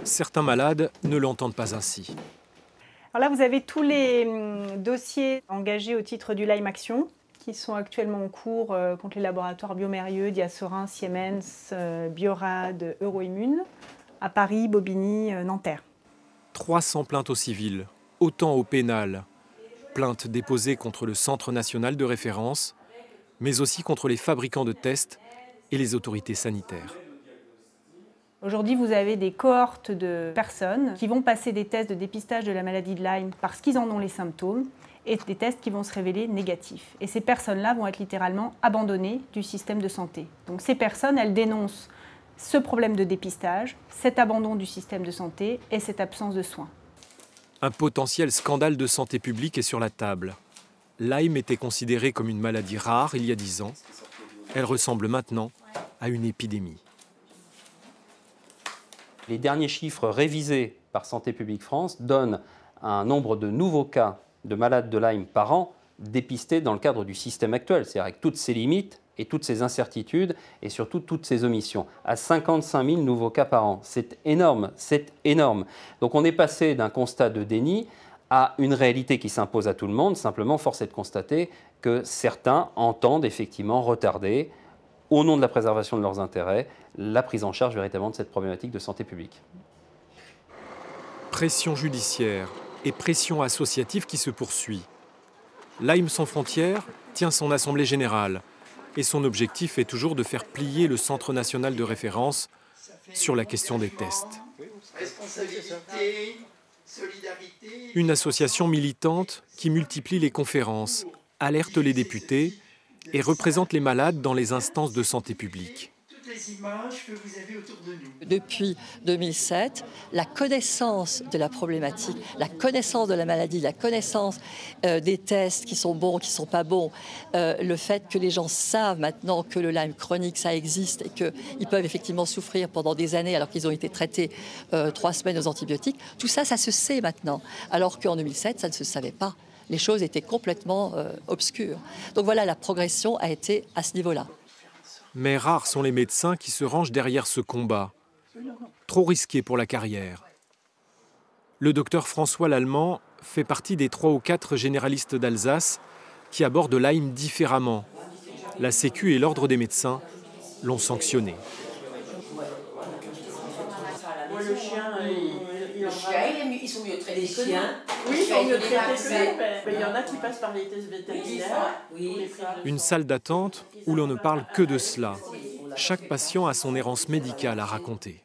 Certains malades ne l'entendent pas ainsi. Alors là, vous avez tous les dossiers engagés au titre du Lyme Action qui sont actuellement en cours contre les laboratoires Biomérieux, Diasorin, Siemens, Biorad, Euroimmune, à Paris, Bobigny, Nanterre. 300 plaintes au civil, autant au pénal. Plaintes déposées contre le Centre national de référence, mais aussi contre les fabricants de tests et les autorités sanitaires. Aujourd'hui, vous avez des cohortes de personnes qui vont passer des tests de dépistage de la maladie de Lyme parce qu'ils en ont les symptômes et des tests qui vont se révéler négatifs. Et ces personnes-là vont être littéralement abandonnées du système de santé. Donc ces personnes, elles dénoncent ce problème de dépistage, cet abandon du système de santé et cette absence de soins. Un potentiel scandale de santé publique est sur la table. Lyme était considérée comme une maladie rare il y a 10 ans. Elle ressemble maintenant à une épidémie. Les derniers chiffres révisés par Santé publique France donnent un nombre de nouveaux cas de malades de Lyme par an dépistés dans le cadre du système actuel, c'est-à-dire avec toutes ses limites et toutes ses incertitudes et surtout toutes ses omissions, à 55 000 nouveaux cas par an. C'est énorme, c'est énorme. Donc on est passé d'un constat de déni à une réalité qui s'impose à tout le monde. Simplement, force est de constater que certains entendent effectivement retarder, au nom de la préservation de leurs intérêts, la prise en charge véritablement de cette problématique de santé publique. Pression judiciaire et pression associative qui se poursuit. Lyme sans frontières tient son assemblée générale et son objectif est toujours de faire plier le Centre national de référence sur la question des tests. Une association militante qui multiplie les conférences, alerte les députés et représente les malades dans les instances de santé publique. Depuis 2007, la connaissance de la problématique, la connaissance de la maladie, la connaissance des tests qui sont bons, qui ne sont pas bons, le fait que les gens savent maintenant que le Lyme chronique, ça existe et qu'ils peuvent effectivement souffrir pendant des années alors qu'ils ont été traités 3 semaines aux antibiotiques, tout ça, ça se sait maintenant, alors qu'en 2007, ça ne se savait pas. Les choses étaient complètement obscures. Donc voilà, la progression a été à ce niveau-là. Mais rares sont les médecins qui se rangent derrière ce combat, trop risqué pour la carrière. Le docteur François Lallemand fait partie des 3 ou 4 généralistes d'Alsace qui abordent Lyme différemment. La Sécu et l'Ordre des médecins l'ont sanctionné. Le chien, ils sont mieux traités que nous. Oui, ils sont mieux traités que nous, mais il y en a qui passent par les tests vétérinaires. Une salle d'attente où l'on ne parle que de cela. Chaque patient a son errance médicale à raconter.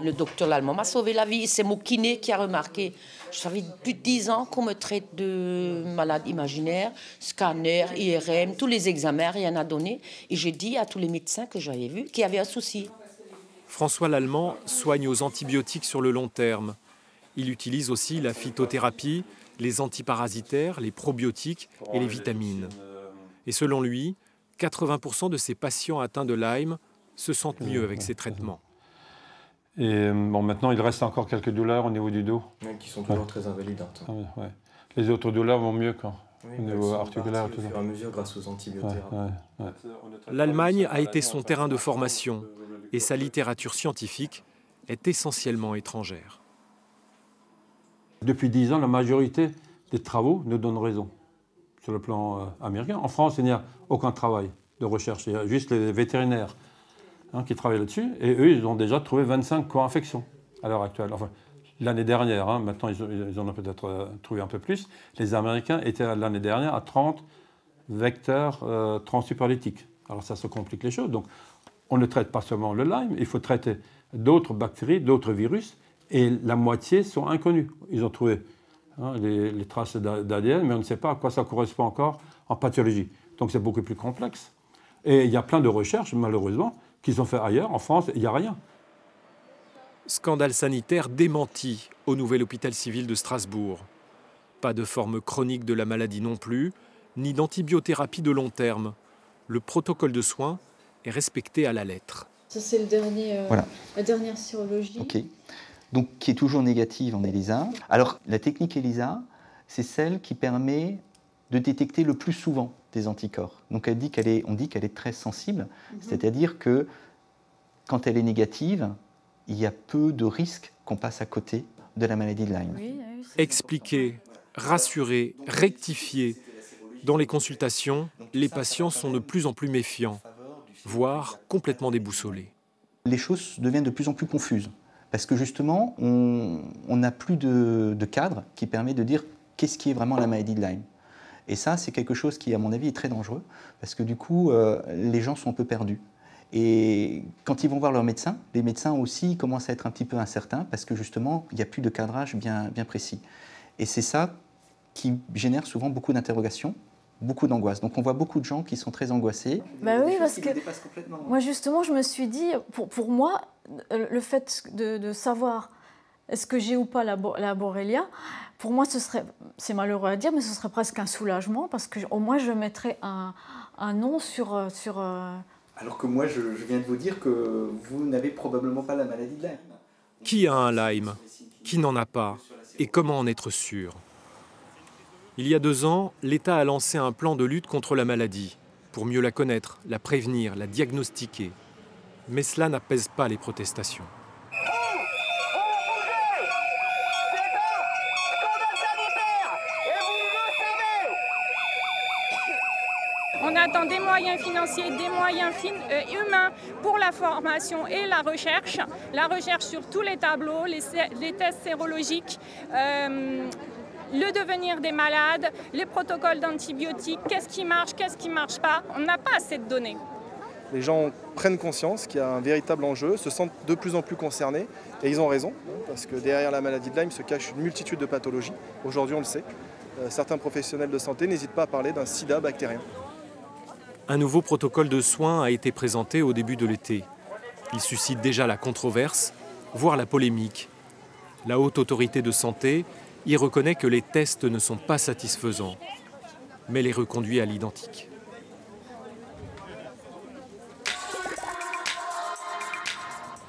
Le docteur Lallemand m'a sauvé la vie. C'est mon kiné qui a remarqué. Ça fait plus de 10 ans qu'on me traite de malade imaginaire, scanner, IRM, tous les examens, rien n'a donné. Et j'ai dit à tous les médecins que j'avais vus qu'il y avait un souci. François Lallemand soigne aux antibiotiques sur le long terme. Il utilise aussi la phytothérapie, les antiparasitaires, les probiotiques et les vitamines. Et selon lui, 80% de ses patients atteints de Lyme se sentent mieux avec ces traitements. Et bon, maintenant, il reste encore quelques douleurs au niveau du dos. Oui, qui sont toujours très invalidantes. Ah, ouais. Les autres douleurs vont mieux quand oui, au niveau articulaire. Tout au fur et à mesure grâce aux antibiotiques. L'Allemagne a été son terrain de formation et sa littérature scientifique est essentiellement étrangère. Depuis 10 ans, la majorité des travaux nous donnent raison sur le plan américain. En France, il n'y a aucun travail de recherche. Il y a juste les vétérinaires qui travaillent là-dessus. Et eux, ils ont déjà trouvé 25 co-infections à l'heure actuelle. Enfin, l'année dernière, maintenant ils en ont peut-être trouvé un peu plus. Les Américains étaient l'année dernière à 30 vecteur transhyperlytique. Alors ça se complique les choses. Donc on ne traite pas seulement le Lyme, il faut traiter d'autres bactéries, d'autres virus, et la moitié sont inconnus. Ils ont trouvé les traces d'ADN, mais on ne sait pas à quoi ça correspond encore en pathologie. Donc c'est beaucoup plus complexe. Et il y a plein de recherches, malheureusement, qui sont faites ailleurs. En France, il n'y a rien. Scandale sanitaire démenti au nouvel hôpital civil de Strasbourg. Pas de forme chronique de la maladie non plus, ni d'antibiothérapie de long terme. Le protocole de soins est respecté à la lettre. Ça, c'est le dernier, voilà. La dernière sérologie. Ok. Donc, qui est toujours négative en ELISA. Alors, la technique ELISA, c'est celle qui permet de détecter le plus souvent des anticorps. Donc, on dit qu'elle est très sensible, c'est-à-dire que quand elle est négative, il y a peu de risques qu'on passe à côté de la maladie de Lyme. Expliquer, rassurer, rectifier. Dans les consultations, les patients sont de plus en plus méfiants, voire complètement déboussolés. Les choses deviennent de plus en plus confuses, parce que justement, on n'a plus de cadre qui permet de dire qu'est-ce qui est vraiment la maladie de Lyme. Et ça, c'est quelque chose qui, à mon avis, est très dangereux, parce que du coup, les gens sont un peu perdus. Et quand ils vont voir leur médecin, les médecins aussi commencent à être un petit peu incertains, parce que justement, il n'y a plus de cadrage bien précis. Et c'est ça qui génère souvent beaucoup d'interrogations, beaucoup d'angoisse. Donc on voit beaucoup de gens qui sont très angoissés. Bah oui, parce que moi justement, je me suis dit, pour moi, le fait de savoir est-ce que j'ai ou pas la Borrelia, pour moi, c'est malheureux à dire, mais ce serait presque un soulagement, parce qu'au moins je mettrais un nom sur Alors que moi, je viens de vous dire que vous n'avez probablement pas la maladie de Lyme. Qui a un Lyme? Qui n'en a pas? Et comment en être sûr? Il y a 2 ans, l'État a lancé un plan de lutte contre la maladie, pour mieux la connaître, la prévenir, la diagnostiquer. Mais cela n'apaise pas les protestations. On attend des moyens financiers, des moyens humains pour la formation et la recherche sur tous les tableaux, les tests sérologiques, le devenir des malades, les protocoles d'antibiotiques, qu'est-ce qui marche pas. On n'a pas assez de données. Les gens prennent conscience qu'il y a un véritable enjeu, se sentent de plus en plus concernés, et ils ont raison, parce que derrière la maladie de Lyme se cache une multitude de pathologies. Aujourd'hui, on le sait. Certains professionnels de santé n'hésitent pas à parler d'un sida bactérien. Un nouveau protocole de soins a été présenté au début de l'été. Il suscite déjà la controverse, voire la polémique. La Haute Autorité de Santé y reconnaît que les tests ne sont pas satisfaisants, mais les reconduit à l'identique.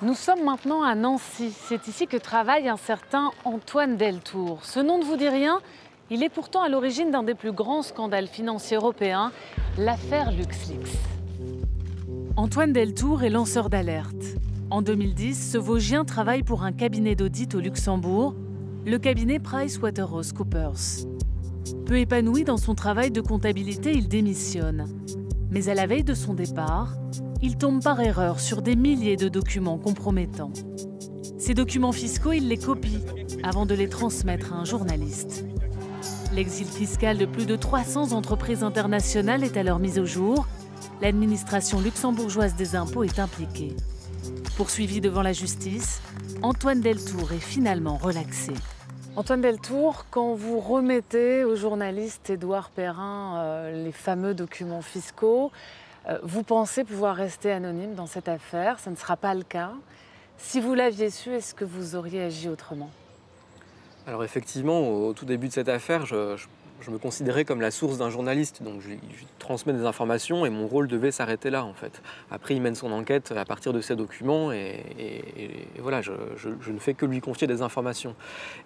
Nous sommes maintenant à Nancy. C'est ici que travaille un certain Antoine Deltour. Ce nom ne vous dit rien? Il est pourtant à l'origine d'un des plus grands scandales financiers européens, l'affaire LuxLeaks. Antoine Deltour est lanceur d'alerte. En 2010, ce Vosgien travaille pour un cabinet d'audit au Luxembourg, le cabinet PricewaterhouseCoopers. Peu épanoui dans son travail de comptabilité, il démissionne. Mais à la veille de son départ, il tombe par erreur sur des milliers de documents compromettants. Ces documents fiscaux, il les copie avant de les transmettre à un journaliste. L'exil fiscal de plus de 300 entreprises internationales est alors mis au jour. L'administration luxembourgeoise des impôts est impliquée. Poursuivi devant la justice, Antoine Deltour est finalement relaxé. Antoine Deltour, quand vous remettez au journaliste Édouard Perrin les fameux documents fiscaux, vous pensez pouvoir rester anonyme dans cette affaire, ça ne sera pas le cas. Si vous l'aviez su, est-ce que vous auriez agi autrement ? Alors effectivement, au tout début de cette affaire, je me considérais comme la source d'un journaliste, donc je transmets des informations et mon rôle devait s'arrêter là en fait. Après, il mène son enquête à partir de ces documents et voilà, je ne fais que lui confier des informations.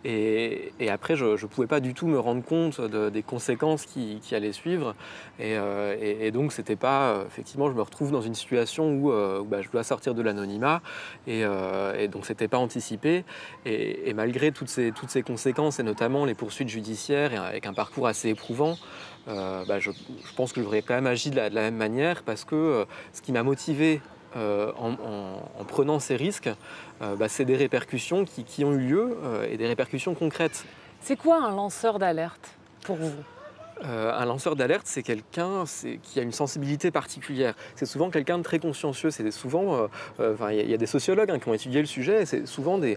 Et après, je ne pouvais pas du tout me rendre compte des conséquences qui allaient suivre et donc c'était pas, effectivement, je me retrouve dans une situation où je dois sortir de l'anonymat et donc c'était pas anticipé et malgré toutes ces conséquences et notamment les poursuites judiciaires et avec un parcours assez éprouvant, je pense que j'aurais quand même agi de la même manière parce que ce qui m'a motivé en prenant ces risques, c'est des répercussions qui ont eu lieu et des répercussions concrètes. C'est quoi un lanceur d'alerte pour vous ? Un lanceur d'alerte, c'est quelqu'un qui a une sensibilité particulière. C'est souvent quelqu'un de très consciencieux. C'est souvent, il y a des sociologues qui ont étudié le sujet. C'est souvent des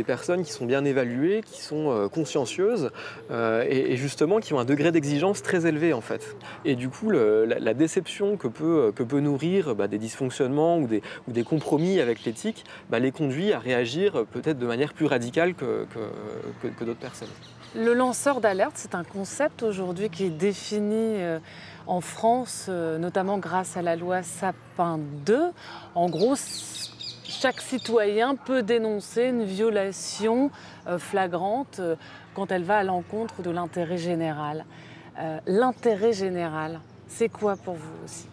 personnes qui sont bien évaluées, qui sont consciencieuses et justement qui ont un degré d'exigence très élevé en fait. Et du coup, la déception que peut nourrir des dysfonctionnements ou des compromis avec l'éthique les conduit à réagir peut-être de manière plus radicale que d'autres personnes. Le lanceur d'alerte, c'est un concept aujourd'hui qui est défini en France, notamment grâce à la loi Sapin 2. En gros, chaque citoyen peut dénoncer une violation flagrante quand elle va à l'encontre de l'intérêt général. L'intérêt général, c'est quoi pour vous aussi ?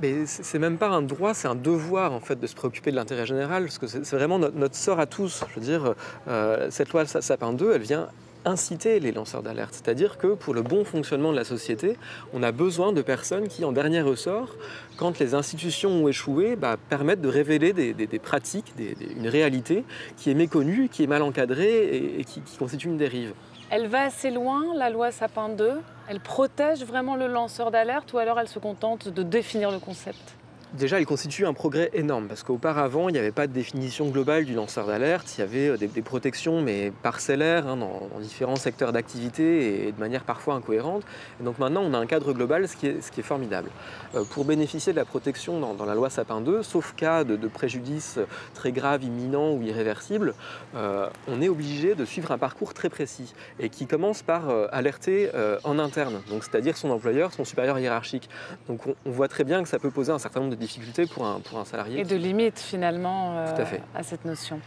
Mais c'est même pas un droit, c'est un devoir en fait de se préoccuper de l'intérêt général, parce que c'est vraiment notre sort à tous. Je veux dire, cette loi Sapin 2, elle vient inciter les lanceurs d'alerte. C'est-à-dire que pour le bon fonctionnement de la société, on a besoin de personnes qui, en dernier ressort, quand les institutions ont échoué, permettent de révéler des pratiques, une réalité qui est méconnue, qui est mal encadrée et qui constitue une dérive. Elle va assez loin, la loi Sapin 2 ? Elle protège vraiment le lanceur d'alerte ou alors elle se contente de définir le concept ? Déjà, elle constitue un progrès énorme parce qu'auparavant, il n'y avait pas de définition globale du lanceur d'alerte. Il y avait des protections, mais parcellaires, dans différents secteurs d'activité et de manière parfois incohérente. Et donc maintenant, on a un cadre global, ce qui est formidable. Pour bénéficier de la protection dans la loi Sapin 2, sauf cas de préjudice très grave, imminent ou irréversible, on est obligé de suivre un parcours très précis et qui commence par alerter en interne, donc c'est-à-dire son employeur, son supérieur hiérarchique. Donc on voit très bien que ça peut poser un certain nombre de difficultés pour un salarié. Et de limites finalement à cette notion.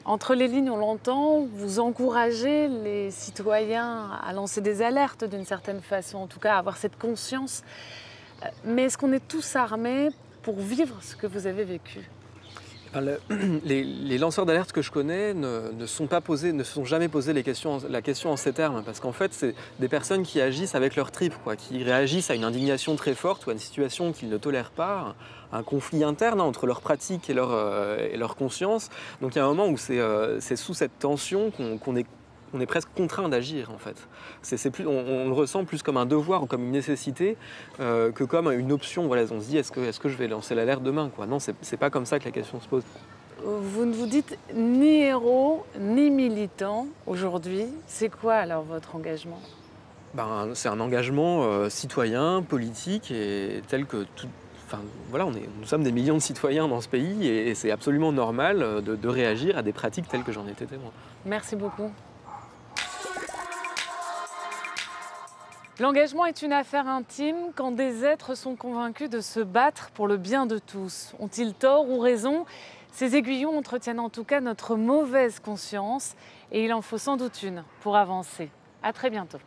Entre les lignes, on l'entend, vous encouragez les citoyens à lancer des alertes d'une certaine façon, en tout cas à avoir cette conscience. Mais est-ce qu'on est tous armés pour vivre ce que vous avez vécu ? Les lanceurs d'alerte que je connais ne se sont jamais posé la question en ces termes, parce qu'en fait, c'est des personnes qui agissent avec leur tripes, qui réagissent à une indignation très forte ou à une situation qu'ils ne tolèrent pas, un conflit interne entre leur pratique et leur conscience. Donc il y a un moment où c'est sous cette tension qu'on est presque contraint d'agir en fait. On le ressent plus comme un devoir ou comme une nécessité que comme une option. Voilà, on se dit est-ce que je vais lancer l'alerte demain quoi. Non, c'est pas comme ça que la question se pose. Vous ne vous dites ni héros ni militant aujourd'hui. C'est quoi alors votre engagement ? C'est un engagement citoyen, politique et tel que tout. Voilà, nous sommes des millions de citoyens dans ce pays et c'est absolument normal de réagir à des pratiques telles que j'en étais témoin. Merci beaucoup. L'engagement est une affaire intime quand des êtres sont convaincus de se battre pour le bien de tous. Ont-ils tort ou raison ? Ces aiguillons entretiennent en tout cas notre mauvaise conscience et il en faut sans doute une pour avancer. À très bientôt.